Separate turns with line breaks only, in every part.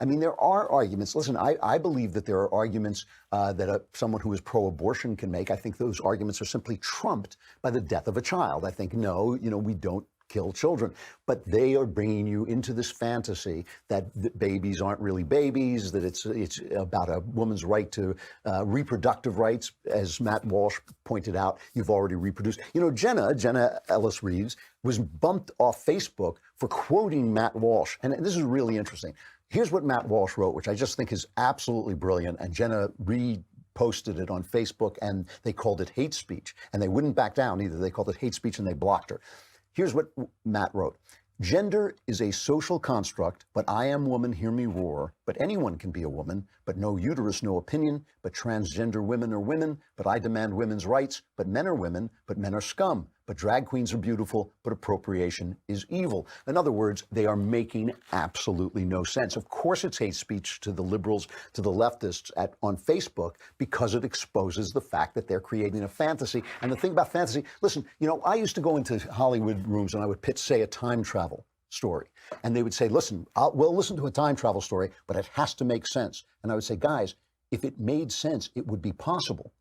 I mean, there are arguments. Listen, I believe that there are arguments that someone who is pro-abortion can make. I think those arguments are simply trumped by the death of a child. I think, no, we don't kill children. But they are bringing you into this fantasy that babies aren't really babies, that it's about a woman's right to reproductive rights. As Matt Walsh pointed out, you've already reproduced. Jenna Ellis Reeves was bumped off Facebook for quoting Matt Walsh. And this is really interesting. Here's what Matt Walsh wrote, which I just think is absolutely brilliant. And Jenna reposted it on Facebook, and they called it hate speech. And they wouldn't back down either. They called it hate speech, and they blocked her. Here's what Matt wrote. Gender is a social construct, but I am woman, hear me roar. But anyone can be a woman, but no uterus, no opinion. But transgender women are women, but I demand women's rights. But men are women, but men are scum. But drag queens are beautiful, but appropriation is evil. In other words, they are making absolutely no sense. Of course, it's hate speech to the liberals, to the leftists on Facebook, because it exposes the fact that they're creating a fantasy. And the thing about fantasy, listen, I used to go into Hollywood rooms and I would pitch, say, a time travel story. And they would say, listen, we'll listen to a time travel story, but it has to make sense. And I would say, guys, if it made sense, it would be possible.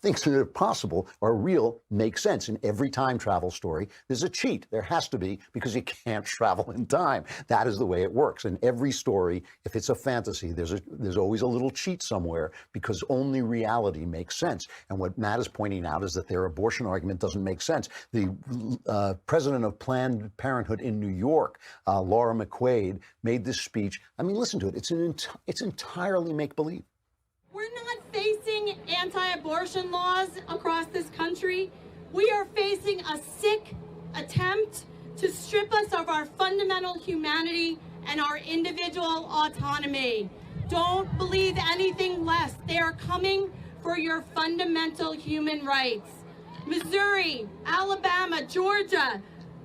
Things that are possible are real, make sense. In every time travel story, there's a cheat. There has to be, because you can't travel in time. That is the way it works. In every story, if it's a fantasy, there's always a little cheat somewhere, because only reality makes sense. And what Matt is pointing out is that their abortion argument doesn't make sense. The president of Planned Parenthood in New York, Laura McQuaid, made this speech. I mean, listen to it. It's entirely make-believe.
We're not facing anti-abortion laws across this country. We are facing a sick attempt to strip us of our fundamental humanity and our individual autonomy. Don't believe anything less. They are coming for your fundamental human rights. Missouri, Alabama, Georgia,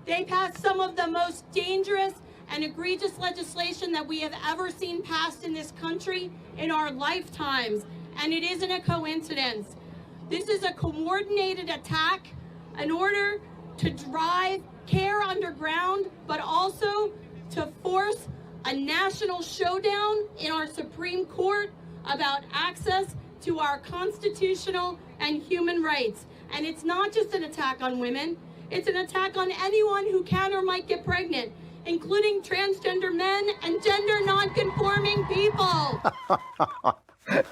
they passed some of the most dangerous and egregious legislation that we have ever seen passed in this country in our lifetimes, and it isn't a coincidence. This is a coordinated attack in order to drive care underground, but also to force a national showdown in our Supreme Court about access to our constitutional and human rights. And it's not just an attack on women, it's an attack on anyone who can or might get pregnant, including transgender men and gender non-conforming people.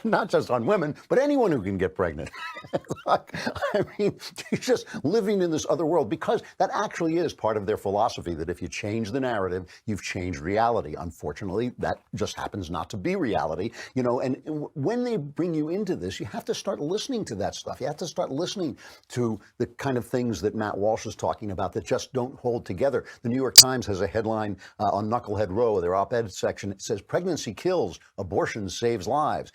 Not just on women, but anyone who can get pregnant. I mean, you're just living in this other world, because that actually is part of their philosophy, that if you change the narrative, you've changed reality. Unfortunately, that just happens not to be reality. And when they bring you into this, you have to start listening to that stuff. You have to start listening to the kind of things that Matt Walsh is talking about that just don't hold together. The New York Times has a headline on Knucklehead Row, their op-ed section. It says, "Pregnancy kills, abortion saves lives."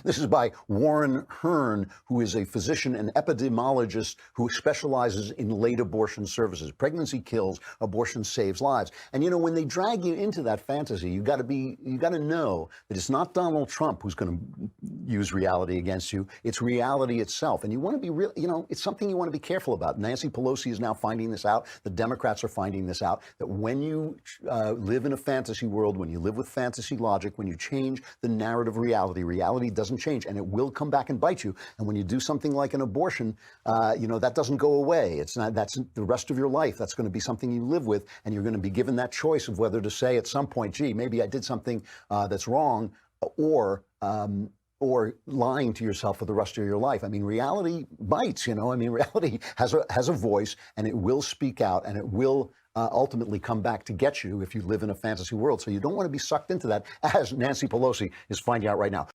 This is by Warren Hearn, who is a physician and epidemiologist who specializes in late abortion services. Pregnancy kills, abortion saves lives. And when they drag you into that fantasy, you got to know that it's not Donald Trump who's going to use reality against you. It's reality itself. And you want to be real, it's something you want to be careful about. Nancy Pelosi is now finding this out. The Democrats are finding this out, that when you live in a fantasy world, when you live with fantasy logic, when you change the narrative of reality doesn't change, and it will come back and bite you. And when you do something like an abortion, that doesn't go away. That's the rest of your life. That's going to be something you live with, and you're going to be given that choice of whether to say at some point, gee, maybe I did something that's wrong, or lying to yourself for the rest of your life. I mean, reality bites, reality has a voice, and it will speak out, and it will ultimately come back to get you if you live in a fantasy world. So you don't want to be sucked into that, as Nancy Pelosi is finding out right now.